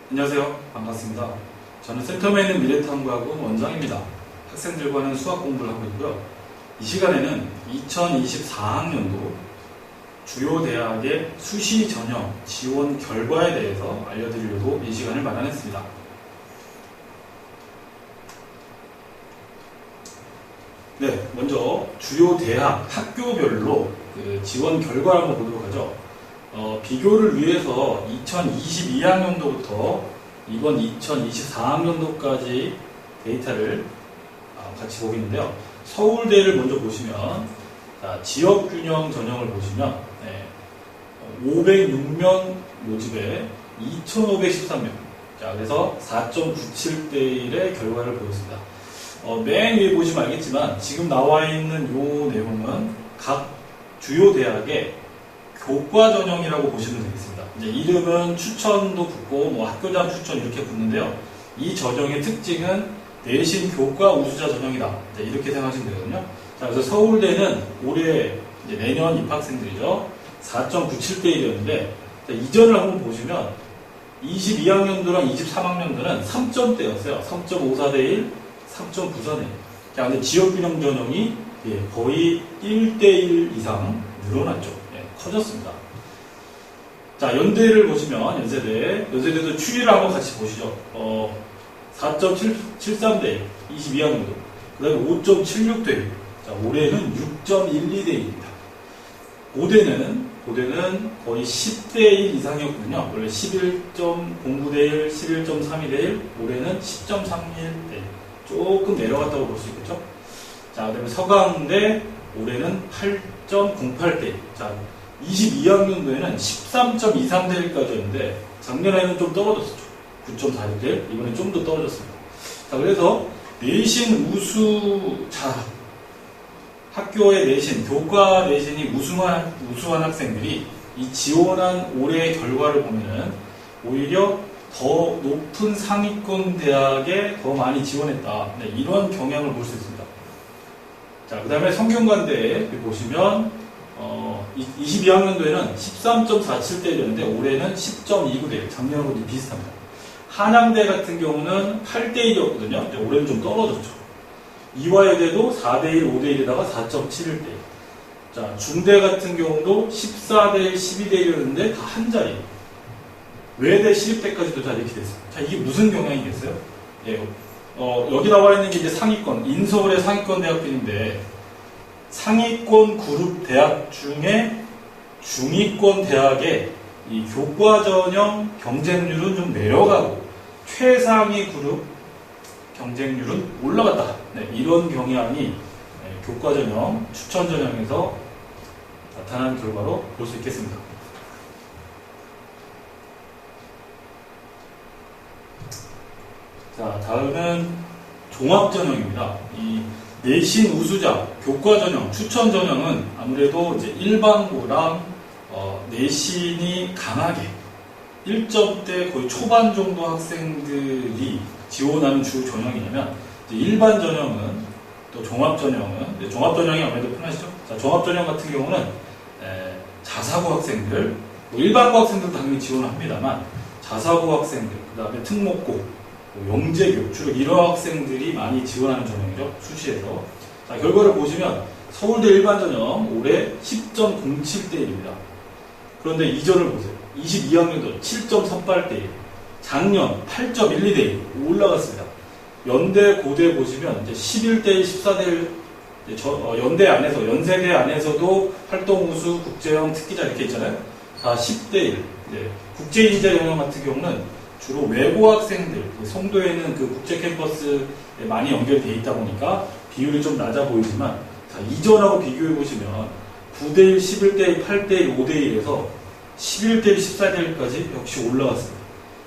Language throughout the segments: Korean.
안녕하세요. 반갑습니다. 저는 센터에 있는 미래탐구학원 원장입니다. 학생들과는 수학 공부를 하고 있고요. 이 시간에는 2024학년도 주요 대학의 수시 전형 지원 결과에 대해서 알려드리려고 이 시간을 마련했습니다. 네, 먼저 주요 대학 학교별로 지원 결과를 한번 보도록 하죠. 비교를 위해서 2022학년도부터 이번 2024학년도까지 데이터를 같이 보겠는데요. 서울대를 먼저 보시면 지역균형 전형을 보시면 506명 모집에 2,513명, 그래서 4.97대 1의 결과를 보였습니다. 맨 위에 보시면 알겠지만 지금 나와 있는 이 내용은 각 주요 대학의 교과 전형이라고 보시면 되겠습니다. 이제 이름은 추천도 붙고 학교장 추천 이렇게 붙는데요. 이 전형의 특징은 내신 교과 우수자 전형이다. 이렇게 생각하시면 되거든요. 자, 그래서 서울대는 올해 이제 내년 입학생들이죠. 4.97대 1이었는데 이전을 한번 보시면 22학년도랑 23학년도는 3점대였어요. 3.54대 1, 3.94대 1. 자, 근데 지역균형 전형이 거의 1대 1 이상 늘어났죠. 커졌습니다. 자, 연대를 보시면 연세대도 추이를 한번 같이 보시죠. 4.73대 1, 22학년도. 그 다음에 5.76대 1. 자, 올해는 6.12대 1입니다. 고대는 거의 10대 1 이상이었거든요. 원래 11.09대 1, 11.32대 1, 올해는 10.31대 1. 조금 내려갔다고 볼 수 있겠죠. 자, 그 다음에 서강대, 올해는 8.08대 1. 자, 22학년도에는 13.23대 1까지였는데 작년에는 좀 떨어졌었죠. 9.46대 1, 이번에 좀 더 떨어졌습니다. 자, 그래서 내신 우수자, 학교의 내신, 교과 내신이 우수한 학생들이 이 지원한 올해의 결과를 보면은 오히려 더 높은 상위권 대학에 더 많이 지원했다. 이런 경향을 볼 수 있습니다. 자, 그 다음에 성균관대에 보시면 22학년도에는 13.47대 1이었는데 올해는 10.29대 1, 작년하고 비슷합니다. 한양대 같은 경우는 8대 1이었거든요. 올해는 좀 떨어졌죠. 이화여대도 4대 1, 5대 1에다가 4.71대 1. 자, 중대 같은 경우도 14대 1, 12대 1이었는데 다 한 자리. 외대 시립대까지도 다 이렇게 됐어요. 자, 이게 무슨 경향이겠어요? 여기 나와 있는 게 이제 상위권, 인서울의 상위권 대학들인데 상위권 그룹 대학 중에 중위권 대학의 이 교과 전형 경쟁률은 좀 내려가고 최상위 그룹 경쟁률은 올라갔다. 이런 경향이 교과 전형, 추천 전형에서 나타난 결과로 볼 수 있겠습니다. 자, 다음은 종합 전형입니다. 이 내신 우수자, 교과 전형, 추천 전형은 아무래도 이제 일반고랑 내신이 강하게 1점대 거의 초반 정도 학생들이 지원하는 주 전형이냐면 일반 전형은 또 종합 전형은 종합 전형이 아무래도 편하시죠. 자, 종합 전형 같은 경우는 자사고 학생들, 일반고 학생들도 당연히 지원을 합니다만 자사고 학생들, 그 다음에 특목고, 영재교, 주로 이런 학생들이 많이 지원하는 전형이죠. 수시에서. 자, 결과를 보시면 서울대 일반 전형 올해 10.07대 1입니다. 그런데 이전을 보세요. 22학년도 7.38대 1. 작년 8.12대 1. 올라갔습니다. 연대, 고대 보시면 이제 11대 1, 14대 1. 연대 안에서, 연세대 안에서도 활동 우수, 국제형, 특기자 이렇게 있잖아요. 다 10대 1. 국제인재 영역 같은 경우는 주로 외고 학생들, 송도에는 그 국제 캠퍼스에 많이 연결되어 있다 보니까 비율이 좀 낮아 보이지만, 자, 이전하고 비교해 보시면 9대 1, 11대 1, 8대 1, 5대 1에서 11대 1, 14대 1까지 역시 올라갔습니다.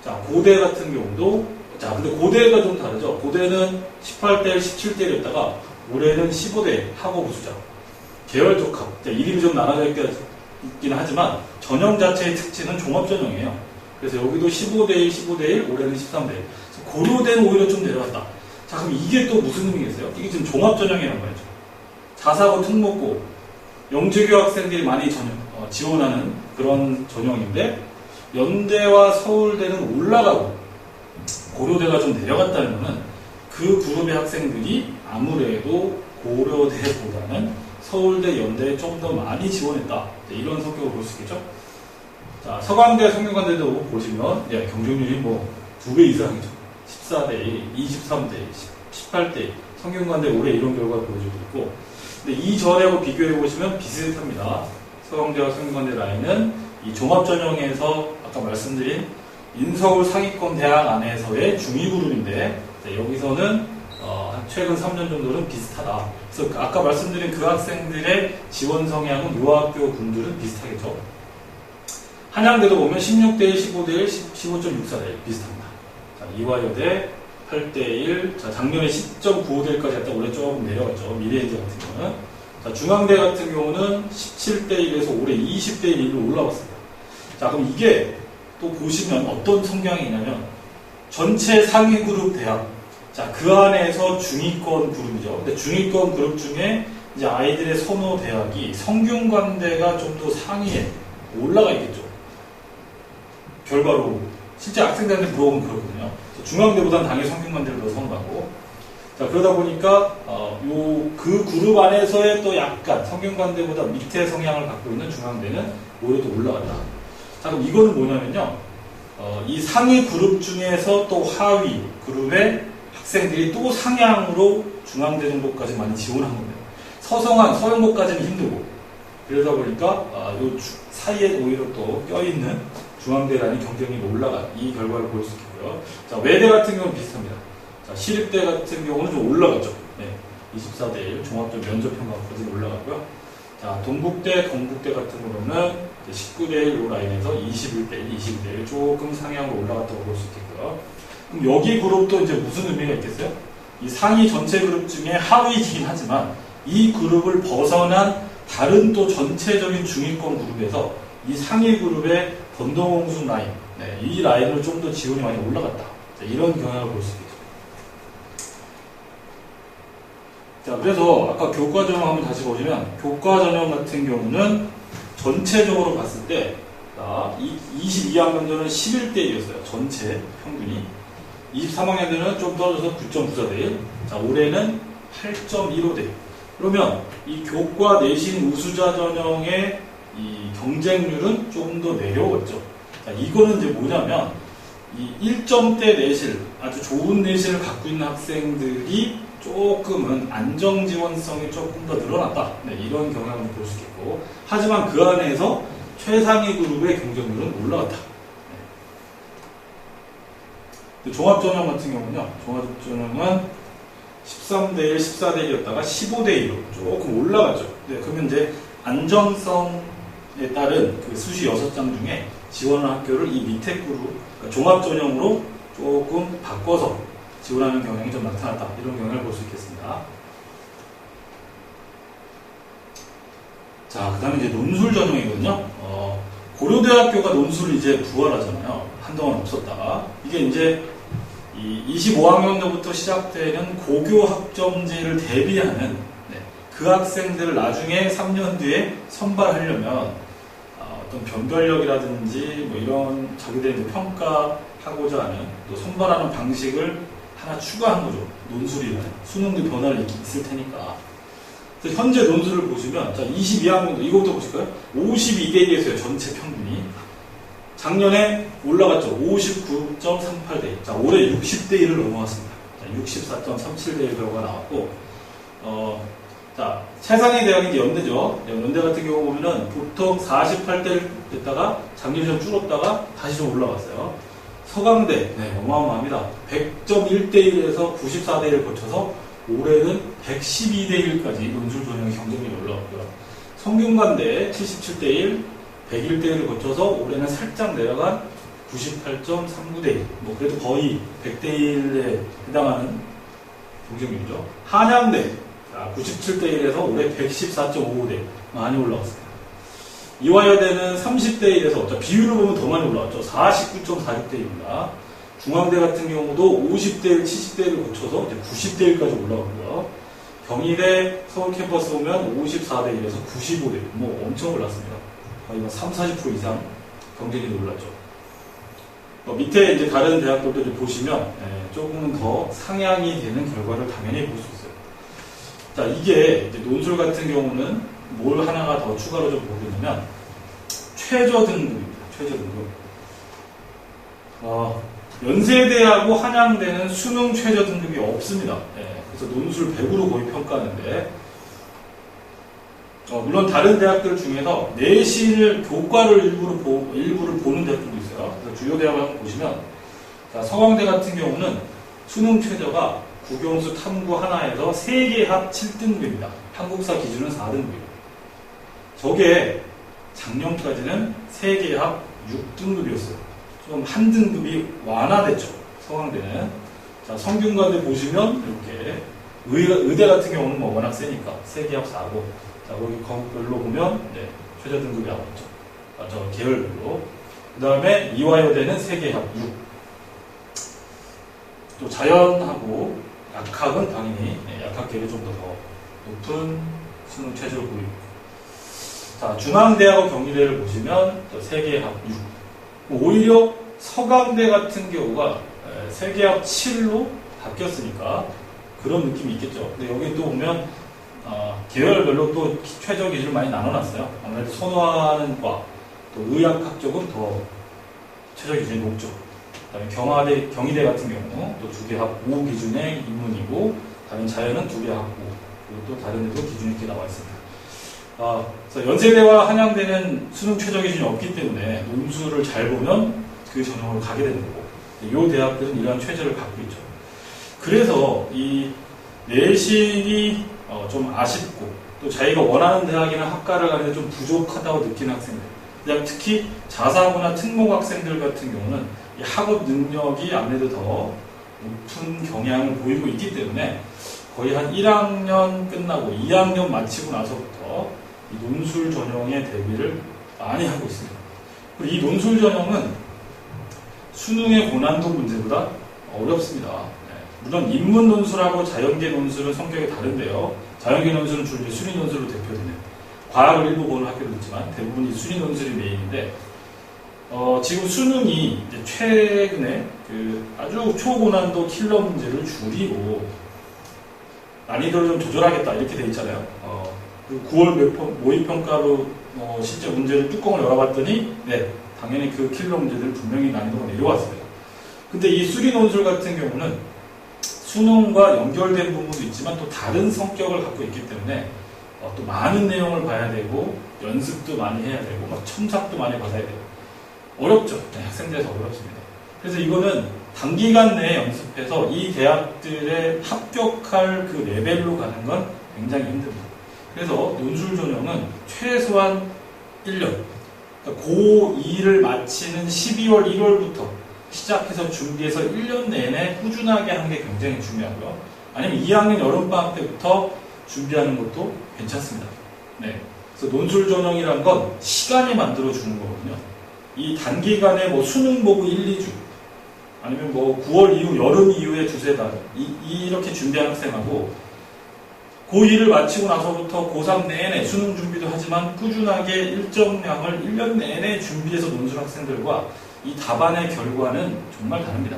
자, 고대 같은 경우도, 자, 근데 고대가 좀 다르죠. 고대는 18대 1, 17대 1이었다가 올해는 15대 1, 학업 우수자. 계열 적합. 이름이 좀 나눠져 있긴 하지만 전형 자체의 특징은 종합 전형이에요. 그래서 여기도 15대 1, 15대 1, 올해는 13대 1. 고려대는 오히려 좀 내려갔다. 자, 그럼 이게 또 무슨 의미겠어요? 이게 지금 종합전형이란 말이죠. 자사고, 특목고, 영재교 학생들이 많이 지원하는 그런 전형인데 연대와 서울대는 올라가고 고려대가 좀 내려갔다는 것은 그 그룹의 학생들이 아무래도 고려대보다는 서울대, 연대에 좀 더 많이 지원했다. 이런 성격을 볼 수 있겠죠. 자, 서강대, 성균관대도 보시면 경쟁률이 뭐 2배 이상이죠. 14대 1, 23대 1, 18대 1. 성균관대 올해 이런 결과를 보여주고 있고, 근데 이전하고 비교해 보시면 비슷합니다. 서강대와 성균관대 라인은 이 종합전형에서 아까 말씀드린 인서울 상위권 대학 안에서의 중위 그룹인데, 여기서는 최근 3년 정도는 비슷하다. 그래서 아까 말씀드린 그 학생들의 지원 성향은 요 학교 분들은 비슷하겠죠. 한양대도 보면 16대 1, 15대 1, 15.64대 1 비슷합니다. 자, 이화여대 8대 1, 자, 작년에 10.95대 1까지 했다 올해 조금 내려갔죠. 미래엔지 같은 경우는. 자, 중앙대 같은 경우는 17대 1에서 올해 20대 1로 올라왔습니다. 자, 그럼 이게 또 보시면 어떤 성향이냐면 전체 상위 그룹 대학, 자, 그 안에서 중위권 그룹이죠. 근데 중위권 그룹 중에 이제 아이들의 선호 대학이 성균관대가 좀 더 상위에 올라가 있겠죠. 결과로 실제 학생들한테 물어보면 그렇거든요. 중앙대보다는 당연히 성균관대를 더 선호하고, 자, 그러다 보니까 그 그룹 안에서의 또 약간 성균관대보다 밑에 성향을 갖고 있는 중앙대는 오히려 또 올라간다. 자, 그럼 이거는 뭐냐면요, 이 상위 그룹 중에서 또 하위 그룹의 학생들이 또 상향으로 중앙대 정도까지 많이 지원한 겁니다. 서성한 서영고까지는 힘들고, 그러다 보니까 요 사이에 오히려 또 껴있는 중앙대라는 경쟁력이 올라간 이 결과를 볼 수 있고요. 자, 외대 같은 경우는 비슷합니다. 자, 시립대 같은 경우는 좀 올라갔죠. 네, 24대 1 종합적 면접평가까지 올라가고요. 자, 동국대, 건국대 같은 경우는 19대 1 라인에서 21대 1, 22대 1 조금 상향으로 올라갔다고 볼 수 있겠고요. 그럼 여기 그룹도 이제 무슨 의미가 있겠어요? 이 상위 전체 그룹 중에 하위이긴 하지만 이 그룹을 벗어난 다른 또 전체적인 중위권 그룹에서 이 상위 그룹의 번동홍수 라인, 이 라인으로 좀 더 지원이 많이 올라갔다. 자, 이런 경향을 볼 수 있겠죠. 자, 그래서 아까 교과전형 한번 다시 보시면 교과전형 같은 경우는 전체적으로 봤을 때 22학년도는 11대 1이었어요. 전체 평균이. 23학년도는 좀 떨어져서 9.94대 1. 자, 올해는 8.15대 1. 그러면 이 교과 내신 우수자 전형의 이 경쟁률은 좀 더 내려왔죠. 자, 이거는 이제 뭐냐면 이 1점대 내실, 아주 좋은 내실을 갖고 있는 학생들이 조금은 안정 지원성이 조금 더 늘어났다. 이런 경향을 볼 수 있겠고, 하지만 그 안에서 최상위 그룹의 경쟁률은 올라갔다. 종합전형 같은 경우는요, 종합전형은 13대 1, 14대 1이었다가 15대 1로 조금 올라갔죠. 그러면 이제 안정성에 따른 그 수시 6장 중에 지원하는 학교를 이 밑에 그룹, 그러니까 종합전형으로 조금 바꿔서 지원하는 경향이 좀 나타났다. 이런 경향을 볼 수 있겠습니다. 자, 그 다음에 이제 논술 전형이거든요. 고려대학교가 논술을 이제 부활하잖아요. 한동안 없었다가. 이게 이제 이 25학년도부터 시작되는 고교 학점제를 대비하는 그 학생들을 나중에 3년 뒤에 선발하려면 어떤 변별력이라든지 뭐 이런 자기들이 이제 평가하고자 하는 또 선발하는 방식을 하나 추가한 거죠. 논술이라는 수능도 변화를 있을 테니까. 그래서 현재 논술을 보시면, 자, 22학년도, 이거부터 보실까요? 52대 1이었어요, 전체 평균이. 작년에 올라갔죠. 59.38대 1. 자, 올해 60대 1을 넘어왔습니다. 64.37대 1 결과가 나왔고, 자, 최상위 대학이 이제 연대죠. 연대 같은 경우 보면은 보통 48대 1 됐다가 작년에 좀 줄었다가 다시 좀 올라갔어요. 서강대, 어마어마합니다. 100.1대 1에서 94대 1을 거쳐서 올해는 112대 1까지 논술 전형의 경쟁력이 올라갔고요. 성균관대 77대 1, 101대 1을 거쳐서 올해는 살짝 내려간 98.39대 1. 뭐 그래도 거의 100대 1에 해당하는 경쟁률이죠. 한양대 97대 1에서 올해 114.55대 많이 올라왔습니다. 이화여대는 30대 1에서 비율을 보면 더 많이 올라왔죠. 49.46대 1입니다. 중앙대 같은 경우도 50대 1, 70대 1을 거쳐서 이제 90대 1까지 올라갔고요. 경희대 서울 캠퍼스 보면 54대 1에서 95대 1, 뭐 엄청 올랐습니다. 거의 30, 40% 이상 경쟁력이 올랐죠. 밑에 이제 다른 대학들도 보시면 조금은 더 상향이 되는 결과를 당연히 볼 수 있어요. 자, 이게 이제 논술 같은 경우는 뭘 하나가 더 추가로 좀 보게 되면 최저 등급입니다. 최저 등급. 연세대하고 한양대는 수능 최저 등급이 없습니다. 그래서 논술 100으로 거의 평가하는데, 물론 다른 대학들 중에서 내신을 교과를 일부를 보는 대학들도 있어요. 그래서 주요 대학을 한번 보시면, 자, 서강대 같은 경우는 수능 최저가 국영수 탐구 하나에서 세계 합 7등급입니다. 한국사 기준은 4등급이에요. 저게 작년까지는 세계 합 6등급이었어요. 좀 한 등급이 완화됐죠. 서강대는. 자, 성균관대 보시면 이렇게 의대 같은 경우는 뭐 워낙 세니까 세계 합 4고, 자, 거기 과목별로 보면 최저 등급이 나왔죠. 저 계열별로. 그 다음에 이화여대는 세계 합 6. 또 자연하고 약학은 당연히 약학계를 좀 더 높은 수능 최저를 보이고. 자, 중앙대하고 경희대를 보시면 또 세계 합 6. 오히려 서강대 같은 경우가 세계합 7로 바뀌었으니까 그런 느낌이 있겠죠. 근데 여기 또 보면 계열별로 또 최저 기준을 많이 나눠놨어요. 아무래도 선호하는 과, 또 의학학 쪽은 더 최저 기준이 높죠. 그다음에 경희대 같은 경우 또 2개 합 5 기준의 인문이고, 다른 자연은 2개 합 5, 그리고 또 다른 데도 기준이 이렇게 나와 있습니다. 그래서 연세대와 한양대는 수능 최저 기준이 없기 때문에 논술을 잘 보면 그 전형으로 가게 되는 거고, 이 대학들은 이러한 최저를 갖고 있죠. 그래서 이 내신이 좀 아쉽고, 또 자기가 원하는 대학이나 학과를 가는데 좀 부족하다고 느끼는 학생들, 그냥 특히 자사고나 특목 학생들 같은 경우는 이 학업 능력이 아무래도 더 높은 경향을 보이고 있기 때문에 거의 한 1학년 끝나고 2학년 마치고 나서부터 이 논술 전형의 대비를 많이 하고 있습니다. 그리고 이 논술 전형은 수능의 고난도 문제보다 어렵습니다. 물론 인문 논술하고 자연계 논술은 성격이 다른데요. 자연계 논술은 주로 수리 논술로 대표되는, 과학을 일부 보는 학교도 있지만 대부분이 수리 논술이 메인인데, 지금 수능이 이제 최근에 아주 초고난도 킬러 문제를 줄이고 난이도를 좀 조절하겠다 이렇게 돼 있잖아요. 9월 모의평가로 실제 문제를 뚜껑을 열어봤더니 당연히 그 킬러 문제들 분명히 난이도가 내려왔어요. 근데 이 수리 논술 같은 경우는 수능과 연결된 부분도 있지만 또 다른 성격을 갖고 있기 때문에 또 많은 내용을 봐야 되고 연습도 많이 해야 되고 첨삭도 많이 받아야 되고 어렵죠. 학생들에서 어렵습니다. 그래서 이거는 단기간 내에 연습해서 이 대학들에 합격할 그 레벨로 가는 건 굉장히 힘듭니다. 그래서 논술 전형은 최소한 1년, 그러니까 고2를 마치는 12월, 1월부터 시작해서 준비해서 1년 내내 꾸준하게 하는 게 굉장히 중요하고요. 아니면 2학년 여름방학 때부터 준비하는 것도 괜찮습니다. 그래서 논술 전형이란 건 시간이 만들어주는 거거든요. 이 단기간에 수능 보고 1, 2주, 아니면 9월 이후, 여름 이후에 2-3달, 이렇게 준비하는 학생하고, 고2를 마치고 나서부터 고3 내내 수능 준비도 하지만 꾸준하게 일정량을 1년 내내 준비해서 논술 학생들과 이 답안의 결과는 정말 다릅니다.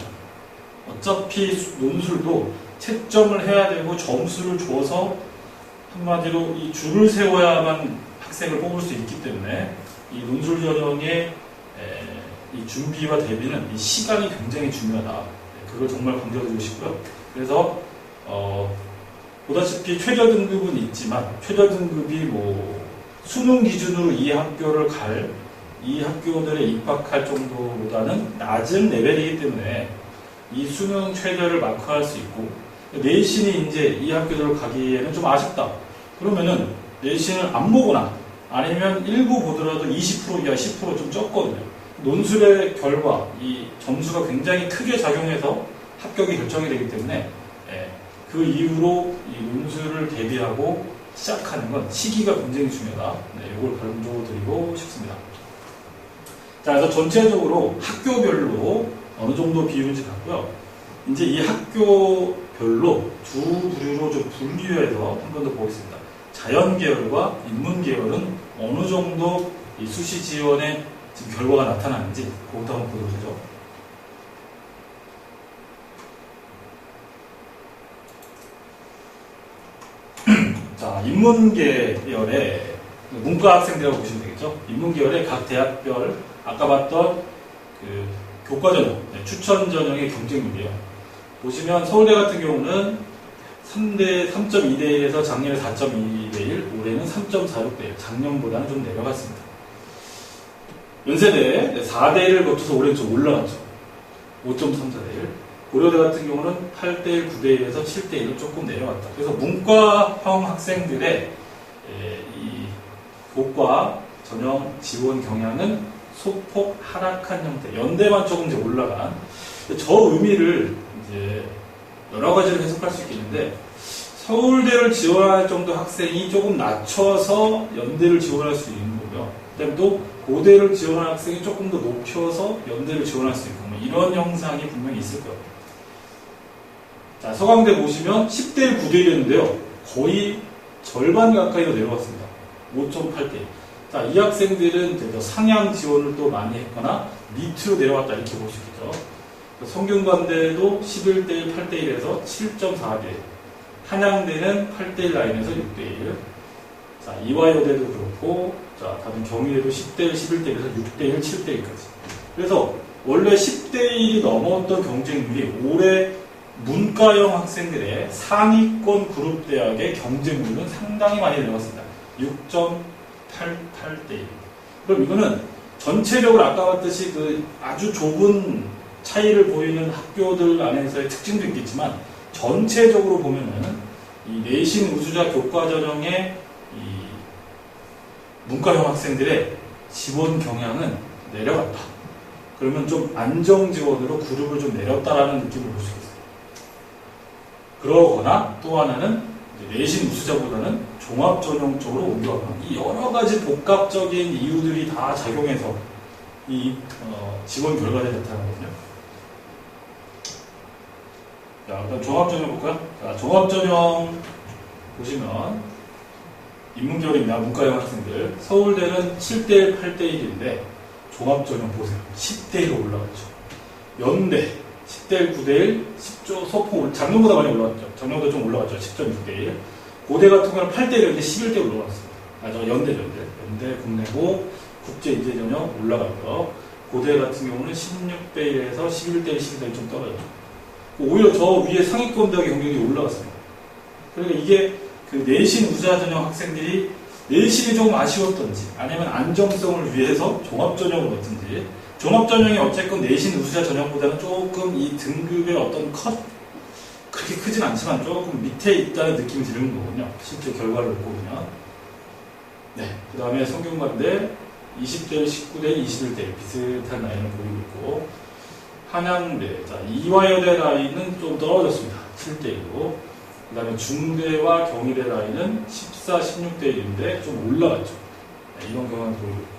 어차피 논술도 채점을 해야 되고 점수를 줘서 한마디로 이 줄을 세워야만 학생을 뽑을 수 있기 때문에 이 논술 전형의 이 준비와 대비는 이 시간이 굉장히 중요하다. 그걸 정말 강조드리고 싶고요. 그래서 보다시피 최저 등급은 있지만 최저 등급이 수능 기준으로 이 학교를 이 학교들에 입학할 정도보다는 낮은 레벨이기 때문에 이 수능 최저를 마크할 수 있고, 내신이 이제 이 학교들을 가기에는 좀 아쉽다. 그러면은 내신을 안 보거나 아니면 일부 보더라도 20% 이하 10% 좀 적거든요. 논술의 결과, 이 점수가 굉장히 크게 작용해서 합격이 결정이 되기 때문에 그 이후로 이 논술을 대비하고 시작하는 건 시기가 굉장히 중요하다. 이걸 강조드리고 싶습니다. 자, 그래서 전체적으로 학교별로 어느 정도 비율인지 봤고요. 이제 이 학교별로 두 부류로 좀 분류해서 한 번 더 보겠습니다. 자연 계열과 인문 계열은 어느 정도 이 수시 지원에 지금 결과가 나타나는지 그것도 한번 보도록 하죠. 자, 인문계열의 문과 학생들이라고 보시면 되겠죠. 인문계열의 각 대학별 아까 봤던 그 교과전형, 추천 전형의 경쟁률이에요. 보시면 서울대 같은 경우는 3.2대 1에서 작년에 4.2대 1, 올해는 3.46대 1, 작년보다는 좀 내려갔습니다. 연세대 4대 1을 거쳐서 올해는 좀 올라갔죠. 5.34대 1. 고려대 같은 경우는 8대 1, 9대 1에서 7대 1로 조금 내려갔다. 그래서 문과형 학생들의 이 교과 전형 지원 경향은 소폭 하락한 형태. 연대만 조금 이제 올라간. 저 의미를 이제 여러 가지로 해석할 수 있겠는데, 서울대를 지원할 정도 학생이 조금 낮춰서 연대를 지원할 수 있는 거고요. 그다음에 또 고대를 지원할 학생이 조금 더 높여서 연대를 지원할 수 있고, 뭐 이런 형상이 분명히 있을 거예요. 자, 서강대 보시면 10대 1, 9대 1이었는데요. 거의 절반 가까이 더 내려갔습니다. 5.8대 1. 자, 이 학생들은 상향 지원을 또 많이 했거나 밑으로 내려갔다 이렇게 볼 수 있겠죠. 성균관대도 11대 1, 8대 1에서 7.4대 1. 한양대는 8대 1 라인에서 6대 1. 자, 이화여대도 그렇고, 자, 다른 경희대도 10대 1, 11대 1에서 6대 1, 7대 1까지. 그래서 원래 10대 1이 넘었던 경쟁률이 올해 문과형 학생들의 상위권 그룹 대학의 경쟁률은 상당히 많이 내려갔습니다. 6.88대 1. 그럼 이거는 전체적으로 아까 봤듯이 그 아주 좁은 차이를 보이는 학교들 안에서의 특징도 있겠지만, 전체적으로 보면은 이 내신 우수자 교과 전형의 이 문과형 학생들의 지원 경향은 내려갔다. 그러면 좀 안정 지원으로 그룹을 좀 내렸다라는 느낌을 볼 수 있어요. 그러거나 또 하나는 내신 우수자보다는 종합 전형 쪽으로 옮겨가거나, 이 여러 가지 복합적인 이유들이 다 작용해서 이 지원 결과들이 나타나거든요. 자, 일단 종합전형 볼까요? 자, 종합전형 보시면 인문계열입니다. 문과형 학생들. 서울대는 7대 1, 8대 1인데 종합전형 보세요. 10대 1로 올라갔죠. 연대 10대 1, 9대 1, 10조 소폭 작년보다 많이 올라갔죠. 작년보다 좀 올라갔죠. 10.6대 1. 고대 같은 경우는 8대 1인데 11대 올라갔습니다. 연대. 연대, 국내고 국제인재전형 올라가고요. 고대 같은 경우는 16대 1에서 11대 1, 11대 1 좀 떨어졌죠. 오히려 저 위에 상위권 대학의 경쟁률이 올라갔습니다. 그러니까 이게 그 내신 우수자 전형 학생들이 내신이 조금 아쉬웠던지, 아니면 안정성을 위해서 종합전형을 넣든지, 종합전형이 어쨌건 내신 우수자 전형보다는 조금 이 등급의 어떤 그렇게 크진 않지만 조금 밑에 있다는 느낌이 드는 거군요. 실제 결과를 놓고 보면. 네. 그 다음에 성균관대 20대 1, 19대 1, 21대 1 비슷한 라인을 보이고 있고, 한양대, 자, 이화여대 라인은 좀 떨어졌습니다. 7대 1로. 그 다음에 중대와 경희대 라인은 14, 16대 1인데 좀 올라갔죠. 네, 이런 경향을 보이고 있고.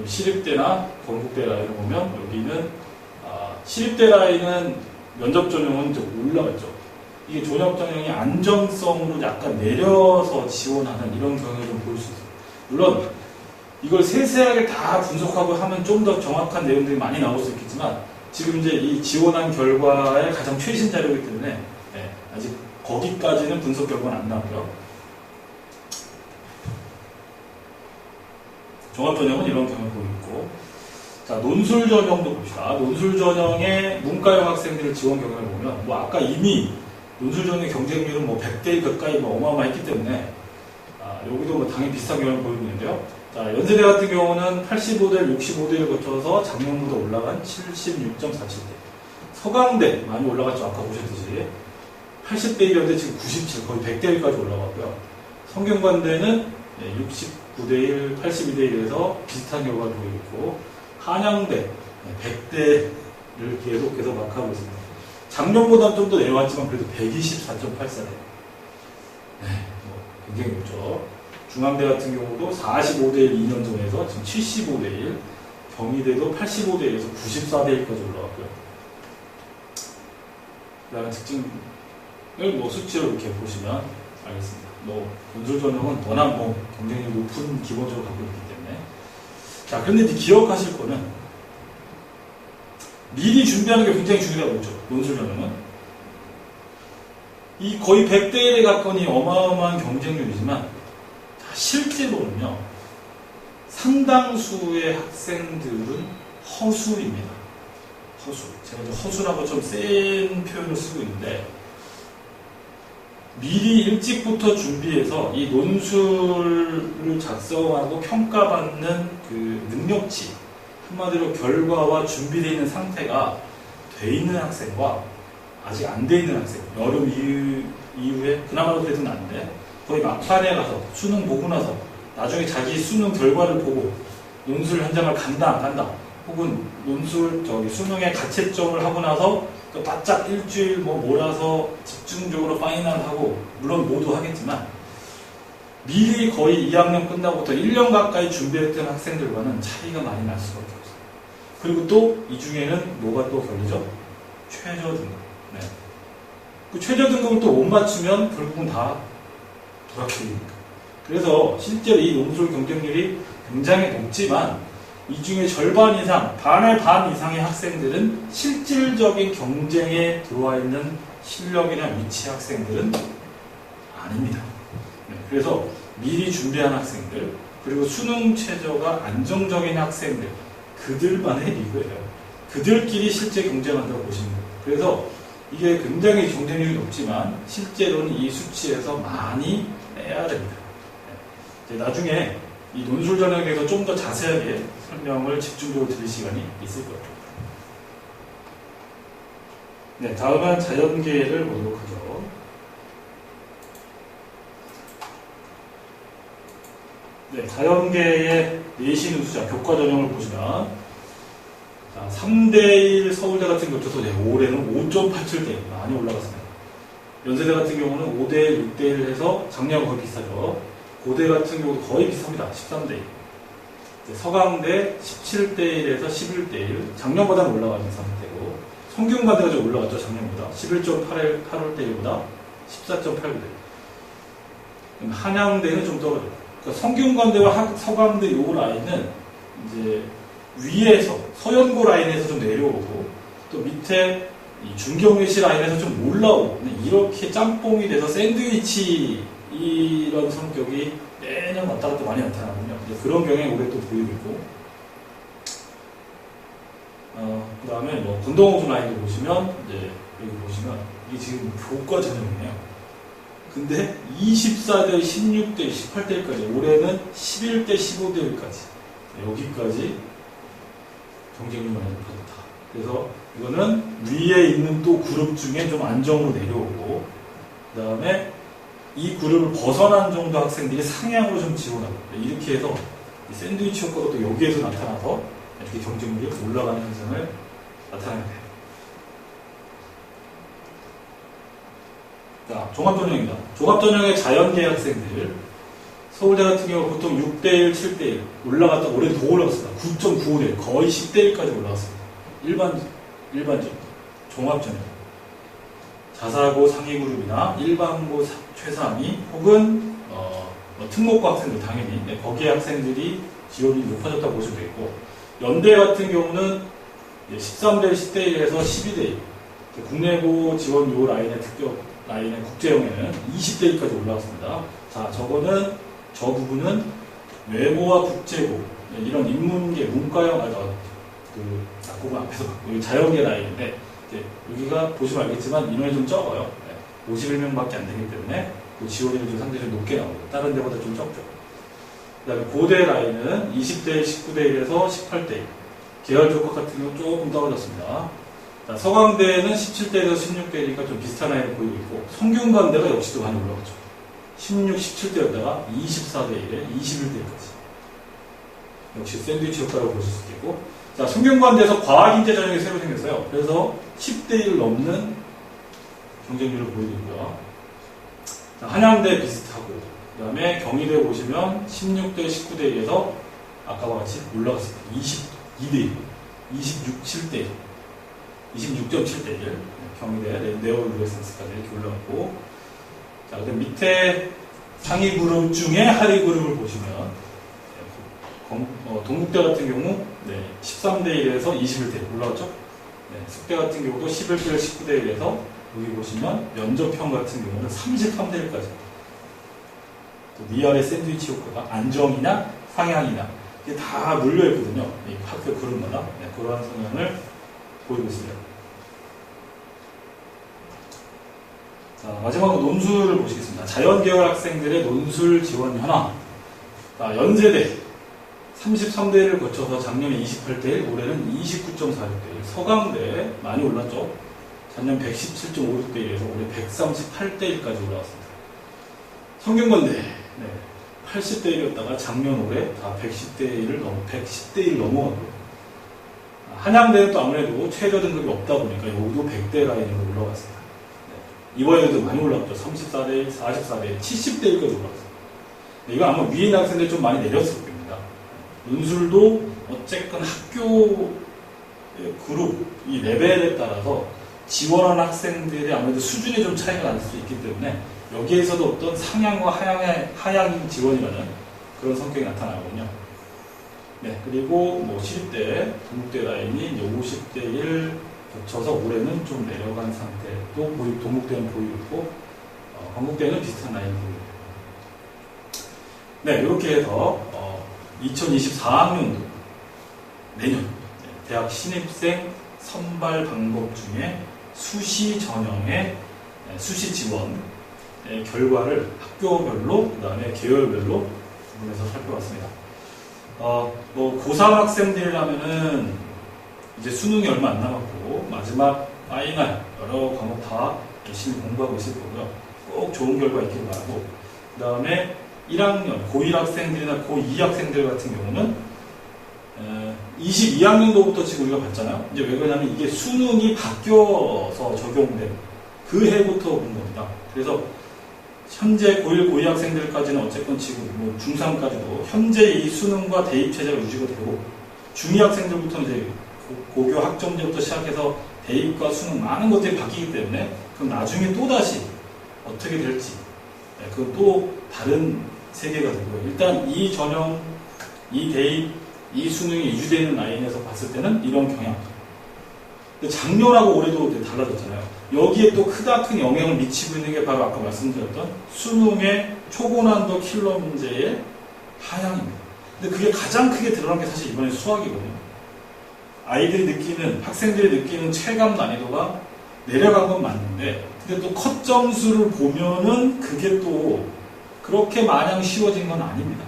시립대나 건국대 라인을 보면 여기는 시립대 라인은 면접 전형은 좀 올라갔죠. 이게 존업 전형이 안정성으로 약간 내려서 지원하는 이런 경향을 좀 볼 수 있어요. 물론 이걸 세세하게 다 분석하고 하면 좀 더 정확한 내용들이 많이 나올 수 있겠지만, 지금 이제 이 지원한 결과의 가장 최신 자료이기 때문에 아직 거기까지는 분석 결과는 안 나오고요. 종합전형은 이런 경우를 보이고 있고, 자, 논술전형도 봅시다. 논술전형의 문과형 학생들을 지원 경향을 보면, 뭐 아까 이미 논술전형의 경쟁률은 뭐 100대 1 가까이 뭐 어마어마했기 때문에 여기도 뭐 당연히 비슷한 경향을 보이고 있는데요. 자, 연세대 같은 경우는 85대 1, 65대 1을 거쳐서 작년보다 올라간 76.47대. 서강대 많이 올라갔죠. 아까 보셨듯이 80대 1이었는데 지금 97, 거의 100대 1까지 올라갔고요. 성균관대는 69대 1, 82대 1에서 비슷한 결과를 보이고 있고, 한양대 100대를 계속해서 마크하고 있습니다. 작년보다는 좀 더 내려왔지만 그래도 124.84대. 네, 굉장히 높죠. 중앙대 같은 경우도 45대 1 2년 전에서 지금 75대 1, 경희대도 85대 1에서 94대 1까지 올라왔고요. 그 다음에 특징을 뭐 수치로 이렇게 보시면 알겠습니다. 뭐 논술전형은 워낙 뭐 경쟁력이 높은 기본적으로 갖고 있기 때문에. 자, 그런데 이제 기억하실 거는 미리 준비하는 게 굉장히 중요하다고 했죠. 논술전형은 이 거의 100대 1에 가까운 이 어마어마한 경쟁률이지만 실제로는요, 상당수의 학생들은 허수입니다. 허수. 제가 좀 허수라고 좀 센 표현을 쓰고 있는데, 미리 일찍부터 준비해서 이 논술을 작성하고 평가받는 그 능력치, 한마디로 결과와 준비되어 있는 상태가 돼 있는 학생과 아직 안 돼 있는 학생, 여름 이후에 그나마도 그래도 나은데 거의 막판에 가서 수능 보고 나서 나중에 자기 수능 결과를 보고 논술 현장을 간다 안 간다, 혹은 논술 수능에 가채점을 하고 나서 또 바짝 일주일 몰아서 집중적으로 파이널하고, 물론 모두 하겠지만 미리 거의 2학년 끝나고부터 1년 가까이 준비했던 학생들과는 차이가 많이 날 수밖에 없어요. 그리고 또 이 중에는 뭐가 또 걸리죠? 최저 등급. 네. 그 최저 등급을 또 못 맞추면 결국은 다 돌아버립니다. 그래서 실제로 이 논술 경쟁률이 굉장히 높지만 이 중에 절반 이상, 반의 반 이상의 학생들은 실질적인 경쟁에 들어와 있는 실력이나 위치 학생들은 아닙니다. 네, 그래서 미리 준비한 학생들, 그리고 수능 최저가 안정적인 학생들, 그들만의 리그예요. 그들끼리 실제 경쟁한다고 보시면 돼요. 그래서 이게 굉장히 경쟁률이 높지만 실제로는 이 수치에서 많이 빼야 됩니다. 네, 나중에 이 논술 전형에 대해서 좀 더 자세하게 설명을 집중적으로 드릴 시간이 있을 거예요. 네, 다음은 자연계를 보도록 하죠. 네, 자연계의 내신 우수자 교과 전형을 보시면, 자, 3대1 서울대 같은 경우 도 올해는 5.87대 많이 올라갔습니다. 연세대 같은 경우는 5대1, 6대1 해서 작년과 거의 비슷하죠. 고대 같은 경우도 거의 비슷합니다. 13대1. 서강대 17대1에서 11대1. 작년보다는 올라가는 상태고, 성균관대가 좀 올라갔죠. 작년보다. 11.8월대1보다 14.89대. 한양대는 좀 떨어져요. 그러니까 성균관대와 서강대 요 라인은 이제 위에서, 서연고 라인에서 좀 내려오고, 또 밑에 이 중경외시 라인에서 좀 올라오고, 이렇게 짬뽕이 돼서 샌드위치 이런 성격이 매년 왔다 갔다 많이 나타나거든요. 그런 경향이 올해 또 보이고 있고, 그 다음에 건동홍수 라인도 보시면, 이제 여기 보시면, 이게 지금 교과 전형이네요. 근데 24대, 16대, 18대까지, 올해는 11대, 15대까지, 여기까지 경쟁률이 많이 높아졌다. 그래서 이거는 위에 있는 또 그룹 중에 좀 안정으로 내려오고, 그 다음에 이 그룹을 벗어난 정도 학생들이 상향으로 좀 지원하고, 이렇게 해서 샌드위치 효과가 또 여기에서 나타나서 이렇게 경쟁률이 올라가는 현상을 나타내게 돼요. 자, 종합전형입니다. 종합전형의 자연계 학생들, 서울대 같은 경우 보통 6대1, 7대1 올라갔다, 올해 더 올라갔습니다. 9.95대 거의 10대1까지 올라갔습니다. 일반적 종합전형. 자사고 상위그룹이나 일반고 최상위, 혹은 특목고 학생들 당연히 거기에 학생들이 지원이 높아졌다고 보시면 되겠고, 연대 같은 경우는 13대 10대1에서 12대1, 국내고 지원 요 라인의 특격 라인의 국제형에는 20대1까지 올라왔습니다. 자, 저 부분은 외고와 국제고, 이런 인문계, 문과형, 낙고가 앞에서 자연계 라인인데, 여기가 보시면 알겠지만 인원이 좀 적어요. 51명밖에 안 되기 때문에 그 지원율이 좀 상대적으로 높게 나오고, 다른 데보다 좀 적죠. 그 다음에 고대 라인은 20대 19대1에서 18대1, 계열조과 같은 경우는 조금 떨어졌습니다. 자, 서강대는 17대에서 16대니까 좀 비슷한 라인을 보이고 있고, 성균관대가 역시도 많이 올라갔죠. 16, 17대였다가 24대1에 21대까지. 역시 샌드위치 효과라고 보실 수 있겠고, 자, 성균관대에서 과학인재 전형이 새로 생겼어요. 그래서 10대1을 넘는 경쟁률을 보이고 있고요. 자, 한양대 비슷하고, 그 다음에 경희대 보시면 16대 19대에서 아까와 같이 올라갔습니다. 22대1, 26, 7대1, 26.7대1, 경희대 네오루에센스까지 이렇게 올라갔고, 자, 그 밑에 상위 그룹 중에 하위 그룹을 보시면, 동국대 같은 경우 13대1에서 21대1 올라왔죠. 숙대 같은 경우도 11대 19대1에서 여기 보시면 면접형 같은 경우는 33대1까지. 또 위아래 샌드위치 효과가 안정이나 상향이나 이게 다 물려있거든요. 이 학교 그룹마다. 네, 그러한 성향을 보이고 있습니다. 자, 마지막으로 논술을 보시겠습니다. 자연계열 학생들의 논술 지원 현황. 자, 연세대 33대를 거쳐서 작년에 28대1, 올해는 29.46대1. 서강대 많이 올랐죠. 작년 117.56대1에서 올해 138대1까지 올라왔습니다. 성균관대 네, 80대1이었다가 작년 올해 다 110대1 넘어가고, 한양대는 또 아무래도 최저 등급이 없다 보니까 여기도 100대 라인으로 올라갔습니다. 네, 이번에도 많이 올라왔죠. 34대1, 44대1, 70대1까지 올라갔습니다. 네, 이건 아마 위에 있는 학생들이 좀 많이 내렸을 겁니다. 논술도 어쨌건 학교 그룹, 이 레벨에 따라서 지원한 학생들의 아무래도 수준이 좀 차이가 날 수 있기 때문에 여기에서도 어떤 상향과 하향 지원이라는 그런 성격이 나타나거든요. 네, 그리고 뭐 시립대, 동국대 라인이 이제 50대1 거쳐서 올해는 좀 내려간 상태도 동국대는 보이고, 건국대는 비슷한 라인 보이고. 네, 이렇게 해서 2024학년도 내년 대학 신입생 선발 방법 중에 수시 전형의 수시 지원 결과를 학교별로, 그 다음에 계열별로 구분해서 살펴봤습니다. 뭐 고3 학생들이라면은 이제 수능이 얼마 안 남았고 마지막 파이널 여러 과목 다 열심히 공부하고 있을 거고요. 꼭 좋은 결과 있길 바라고, 그 다음에 1학년 고1 학생들이나 고2 학생들 같은 경우는 22학년도부터 지금 우리가 봤잖아요. 이제 왜 그러냐면 이게 수능이 바뀌어서 적용된 그 해부터 본 겁니다. 그래서 현재 고1, 고2 학생들까지는 어쨌건 지금 뭐 중3까지도 현재 이 수능과 대입체제가 유지가 되고, 중2 학생들부터 이제 고교 학점제부터 시작해서 대입과 수능 많은 것들이 바뀌기 때문에 그럼 나중에 또다시 어떻게 될지 그건 또 다른 세계가 되고요. 일단 이 전형, 이 대입, 이 수능이 유지되는 라인에서 봤을 때는 이런 경향. 작년하고 올해도 달라졌잖아요. 여기에 또 큰 영향을 미치고 있는 게 바로 아까 말씀드렸던 수능의 초고난도 킬러 문제의 하향입니다. 근데 그게 가장 크게 드러난 게 사실 이번에 수학이거든요. 아이들이 느끼는, 학생들이 느끼는 체감 난이도가 내려간 건 맞는데, 근데 또 컷 점수를 보면은 그게 또 그렇게 마냥 쉬워진 건 아닙니다.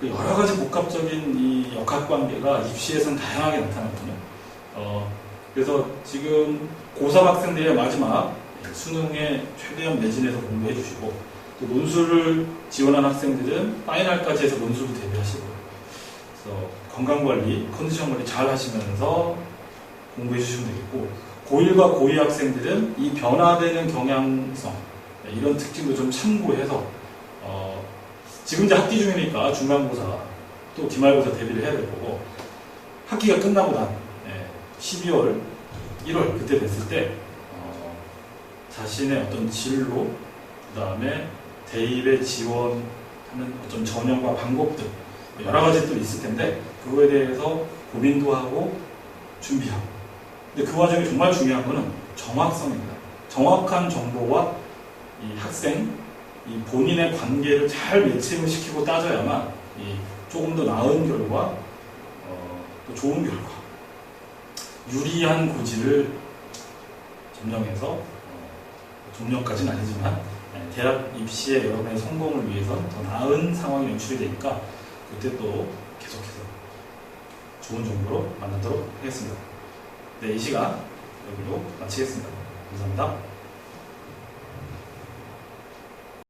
여러 가지 복합적인 이 역학관계가 입시에서는 다양하게 나타나거든요. 그래서 지금 고3 학생들의 마지막 수능에 최대한 매진해서 공부해 주시고, 또 논술을 지원한 학생들은 파이널까지 해서 논술도 대비하시고, 그래서 건강관리, 컨디션관리 잘 하시면서 공부해 주시면 되겠고, 고1과 고2 학생들은 이 변화되는 경향성, 이런 특징도 좀 참고해서 지금 이제 학기 중이니까 중간고사 또 기말고사 대비를 해야 될 거고, 학기가 끝나고 난 12월, 1월 그때 됐을 때 자신의 어떤 진로, 그 다음에 대입에 지원하는 어떤 전형과 방법들 여러 가지 또 있을 텐데 그거에 대해서 고민도 하고 준비하고, 근데 그 과정이 정말 중요한 거는 정확성입니다. 정확한 정보와 이 학생, 이 본인의 관계를 잘 매칭을 시키고 따져야만 이 조금 더 나은 결과, 또 좋은 결과, 유리한 고지를 점령해서, 점령까지는 아니지만 대학 입시의 여러분의 성공을 위해서 더 나은 상황이 연출이 되니까 그때 또 계속해서 좋은 정보로 만나도록 하겠습니다. 네, 이 시간 여기로 마치겠습니다. 감사합니다.